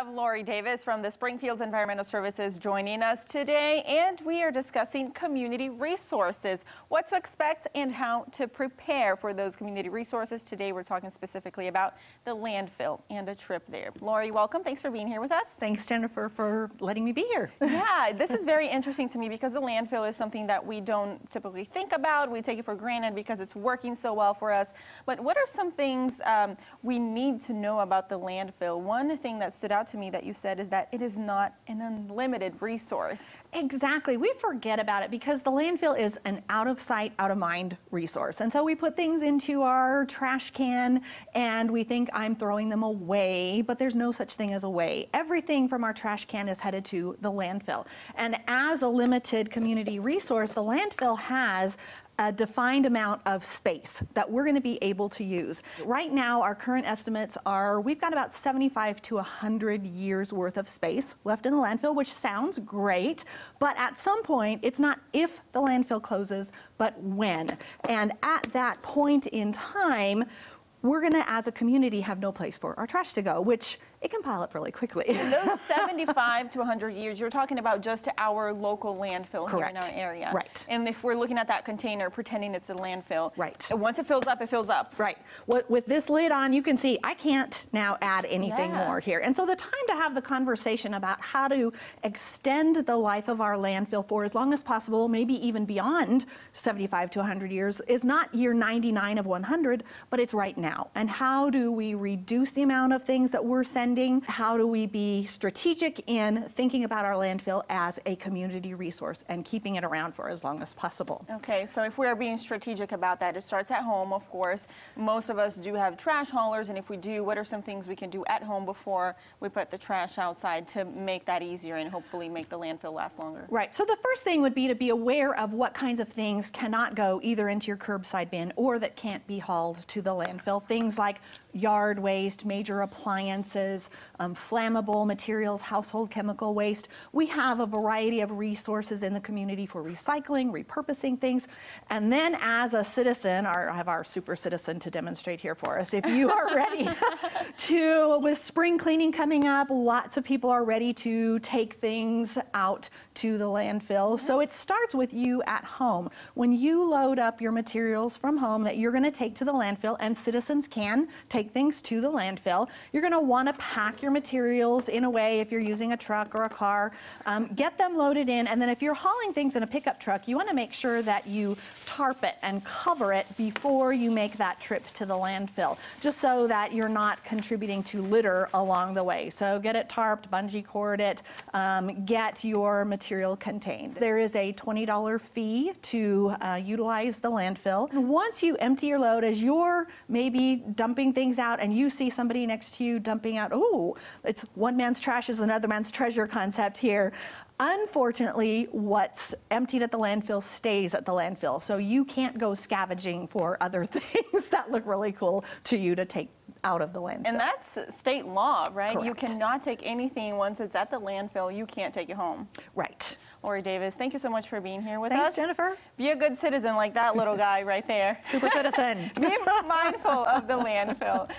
have Lori Davis from the Springfield Environmental Services joining us today, and we are discussing community resources, what to expect and how to prepare for those community resources. Today we're talking specifically about the landfill and a trip there. Lori, welcome. Thanks for being here with us. Thanks, Jennifer, for letting me be here. Yeah, this is very interesting to me because the landfill is something that we don't typically think about. We take it for granted because it's working so well for us. But what are some things we need to know about the landfill? One thing that stood out to me that you said is that it is not an unlimited resource. Exactly. We forget about it because the landfill is an out of sight, out of mind resource. And so we put things into our trash can and we think I'm throwing them away, but there's no such thing as away. Everything from our trash can is headed to the landfill. And as a limited community resource, the landfill has a defined amount of space that we're going to be able to use. Right now, our current estimates are we've got about 75 to 100 years worth of space left in the landfill, which sounds great, but at some point, it's not if the landfill closes, but when. And at that point in time, we're going to, as a community, have no place for our trash to go, which it can pile up really quickly. And those 75 to 100 years, you're talking about just our local landfill. Correct. Here in our area. Right. And if we're looking at that container, pretending it's a landfill. Right. Once it fills up, it fills up. Right. With this lid on, you can see I can't now add anything more here. And so the time to have the conversation about how to extend the life of our landfill for as long as possible, maybe even beyond 75 to 100 years, is not year 99 of 100, but it's right now. And how do we reduce the amount of things that we're sending? How do we be strategic in thinking about our landfill as a community resource and keeping it around for as long as possible? Okay, so if we're being strategic about that, it starts at home, of course. Most of us do have trash haulers, and if we do, what are some things we can do at home before we put the trash outside to make that easier and hopefully make the landfill last longer? Right, so the first thing would be to be aware of what kinds of things cannot go either into your curbside bin or that can't be hauled to the landfill. Things like yard waste, major appliances, flammable materials, household chemical waste. We have a variety of resources in the community for recycling, repurposing things. And then as a citizen, I have our super citizen to demonstrate here for us. If you are ready with spring cleaning coming up, lots of people are ready to take things out to the landfill. So it starts with you at home. When you load up your materials from home that you're going to take to the landfill, and citizens can take things to the landfill, you're going to want to pack your materials in a way, if you're using a truck or a car, get them loaded in, and then if you're hauling things in a pickup truck, you want to make sure that you tarp it and cover it before you make that trip to the landfill, just so that you're not contributing to litter along the way. So get it tarped, bungee cord it, get your material contained. There is a $20 fee to utilize the landfill. Once you empty your load, as you're maybe dumping things out and you see somebody next to you dumping out, oh, it's one man's trash is another man's treasure concept here. Unfortunately, what's emptied at the landfill stays at the landfill. So you can't go scavenging for other things that look really cool to you to take out of the landfill. And that's state law, right? Correct. You cannot take anything once it's at the landfill. You can't take it home. Right. Lori Davis, thank you so much for being here with us. Thanks, Jennifer. Be a good citizen like that little guy right there. Super citizen. Be mindful of the landfill.